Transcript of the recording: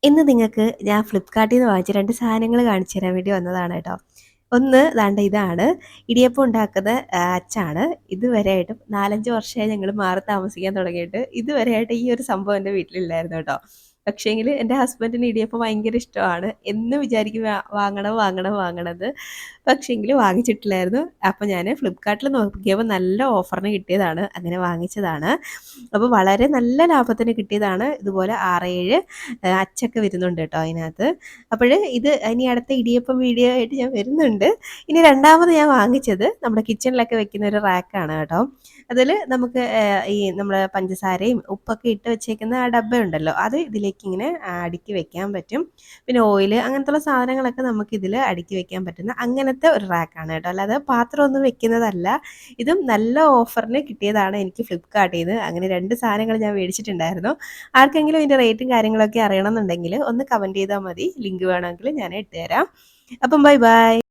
ഇന്ന് നിങ്ങൾക്ക് ഞാൻ ഫ്ലിപ്കാർട്ടിൽ നിന്ന് വാങ്ങിച്ച 2 സാധനങ്ങൾ കാണിച്ചു തരാൻ വേണ്ടി വന്നതാണ് കേട്ടോ. ഒന്ന് ദാണ്ടെ ഇതാണ്. ഇടിയപ്പം ഉണ്ടാക്കുന്ന അച്ചാണ്. ഇതുവരെയായിട്ടും 4, 5 വർഷമായി ഞങ്ങൾ മാറി താമസിക്കാൻ തുടങ്ങിയിട്ട് ഇതുവരെയായിട്ട് ഈ ഒരു സംഭവം എൻ്റെ വീട്ടിലില്ലായിരുന്നു കേട്ടോ. പക്ഷേങ്കില് എൻ്റെ ഹസ്ബൻഡിന് ഇടിയപ്പം ഭയങ്കര ഇഷ്ടമാണ്. എന്നും വിചാരിക്കും വാങ്ങണം, വാങ്ങണം, വാങ്ങണത്. പക്ഷേങ്കില് വാങ്ങിച്ചിട്ടില്ലായിരുന്നു. അപ്പോൾ ഞാൻ ഫ്ലിപ്കാർട്ടിൽ നോക്കിയപ്പോൾ നല്ല ഓഫറിന് കിട്ടിയതാണ്. അങ്ങനെ വാങ്ങിച്ചതാണ്. അപ്പോൾ വളരെ നല്ല ലാഭത്തിന് കിട്ടിയതാണ്. ഇതുപോലെ 6, 7 അച്ചൊക്കെ വരുന്നുണ്ട് കേട്ടോ അതിനകത്ത്. അപ്പോൾ ഇത് ഇനി അടുത്ത ഇടിയപ്പം വീഡിയോ ആയിട്ട് ഞാൻ വരുന്നുണ്ട്. ഇനി രണ്ടാമത് ഞാൻ വാങ്ങിച്ചത് നമ്മുടെ കിച്ചണിലൊക്കെ വെക്കുന്ന ഒരു റാക്കാണ് കേട്ടോ. അതിൽ നമുക്ക് ഈ നമ്മുടെ പഞ്ചസാരയും ഉപ്പൊക്കെ ഇട്ട് വെച്ചേക്കുന്ന ആ ഡബ്ബ ഉണ്ടല്ലോ, അത് ഇതിലേക്ക് ഇങ്ങനെ അടുക്കി വെക്കാൻ പറ്റും. പിന്നെ ഓയിൽ അങ്ങനത്തുള്ള സാധനങ്ങളൊക്കെ നമുക്ക് ഇതിൽ അടുക്കി വെക്കാൻ പറ്റുന്ന അങ്ങനത്തെ ഒരു റാക്കാണ് കേട്ടോ. അല്ലാതെ പാത്രമൊന്നും വെക്കുന്നതല്ല. ഇതും നല്ല ഓഫറിന് കിട്ടിയതാണ് എനിക്ക് ഫ്ലിപ്കാർട്ടിൽ നിന്ന്. അങ്ങനെ 2 സാധനങ്ങൾ ഞാൻ മേടിച്ചിട്ടുണ്ടായിരുന്നു. ആർക്കെങ്കിലും ഇതിൻ്റെ റേറ്റും കാര്യങ്ങളൊക്കെ അറിയണമെന്നുണ്ടെങ്കിൽ ഒന്ന് കമൻറ്റ് ചെയ്താൽ മതി. ലിങ്ക് വേണമെങ്കിൽ ഞാൻ ഇട്ടുതരാം. അപ്പം ബൈ ബൈ.